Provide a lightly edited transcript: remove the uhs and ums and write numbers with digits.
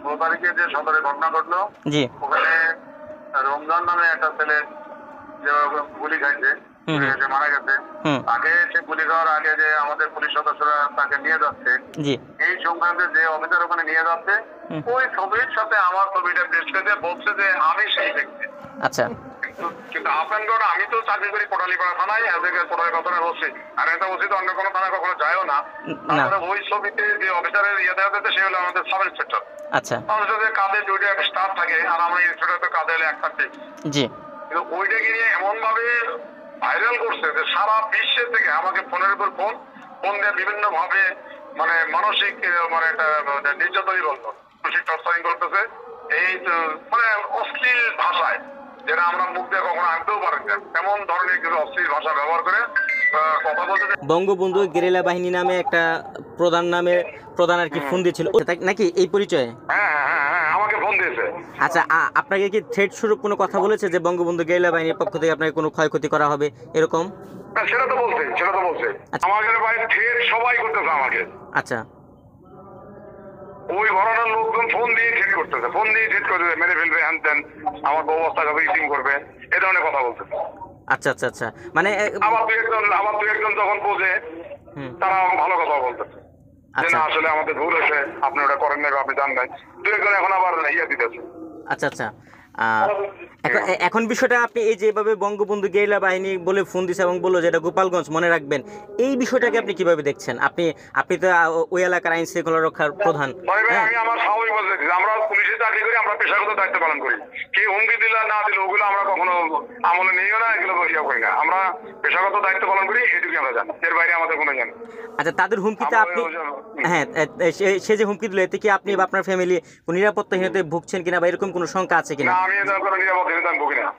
16 তারিখে যে সদরে ঘটনা ঘটলো, জি ওখানে রমজান নামে একটা ছেলে যে গুলি খাইছে, যে মারা গেছে, আগে সে গুলি খাওয়ার আগে যে আমাদের পুলিশ সদস্যরা তাকে নিয়ে যাচ্ছে, জি এই সংক্রান্তে যে অফিসার ওখানে নিয়ে যাচ্ছে, ওই ছবির সাথে আমার ছবিটা পেশ করে বলছে যে আমি সেই ব্যক্তি। আচ্ছা কিন্তু আপনার আমি তো চাকরি করি কোটালীপাড়া থানায়, এদিকে কোটালী কথাটা বলছি, আর এটা উচিত অন্য কোনো থানায় কখনো যায়ও না। তারপরে ওই ছবিতে যে অফিসারের ইয়ে দেওয়া যেতে সে হলো আমাদের সাব ইন্সপেক্টর। আচ্ছা মানুষের কাঁধে দুইটা স্টাফ থাকে, আর আমার ইন্সপেক্টর তো কাঁধে হলে একটা টিম। জি কিন্তু ওইটাকে নিয়ে এমন ভাবে ভাইরাল করছে যে সারা বিশ্বের থেকে আমাকে ফোনের উপর ফোন ফোন দিয়ে বিভিন্ন ভাবে মানে মানসিক মানে একটা নির্যাতনই বলতো, মানসিক টর্চারিং করতেছে, এই মানে অশ্লীল ভাষায়, যেটা আমরা মুখ দিয়ে কখনো আনতেও পারি না, এমন ধরনের কিছু অশ্লীল ভাষা ব্যবহার করে কথা বলতে। বঙ্গবন্ধু গেরিলা বাহিনী নামে একটা প্রধান আর কি ফোন দিয়েছিল নাকি এই পরিচয়ে? হ্যাঁ হ্যাঁ হ্যাঁ আমাকে ফোন দিয়েছে। আচ্ছা আপনাকে কি থ্রেট স্বরূপ কোনো কথা বলেছে যে বঙ্গবন্ধু গেরিলা বাহিনীর পক্ষ থেকে আপনাকে কোনো ক্ষয়ক্ষতি করা হবে এরকম? সেটা তো বলছে আমাদের বাড়ির থ্রেট সবাই করতেছে আমাকে। আচ্ছা ওই ঘটনার লোকজন ফোন দিয়ে থ্রেট করতেছে, মেরে ফেলবে, হ্যান ত্যান, আমার অবস্থা হবে, ইটিং করবে, এ ধরনের কথা বলতেছে। আচ্ছা আচ্ছা আচ্ছা মানে আবার দু একজন যখন বোঝে তারা ভালো কথা বলতেছে যে না আসলে আমাদের ভুল হয়েছে, আপনি ওটা করেন নাই, আপনি জান নাই, দু একজন এখন আবার ইয়ে দিতেছে। আচ্ছা আচ্ছা এখন বিষয়টা আপনি এই যেভাবে বঙ্গবন্ধু গেরিলা বাহিনী বলে ফোন দিছে এবং বললো যে এটা গোপালগঞ্জ মনে রাখবেন, এই বিষয়টাকে আপনি কিভাবে দেখছেন? আপনি তো ওই এলাকার আইন শৃঙ্খলা রক্ষার প্রধান। আমি আমার স্বাভাবিক বলতে, আমরা পুলিশের চাকরি করি, আমরা পেশাগত দায়িত্ব পালন করি, কে হুমকি দিল না দিল ওগুলো আমরা কখনো আমলে নিও না, এগুলো ইয়ে করি না, আমরা পেশাগত দায়িত্ব পালন করি, এটুকু আমরা জানি, এর বাইরে আমাদের কোনো জানি। আচ্ছা তাদের হুমকিতে আপনি হ্যাঁ সে যে হুমকি দিল এতে কি আপনি বা আপনার ফ্যামিলি নিরাপত্তাহীনতায় ভুগছেন কিনা বা এরকম কোনো শঙ্কা আছে কিনা? আমি কোনো নিরাপত্তাহীনতা ভুগি না।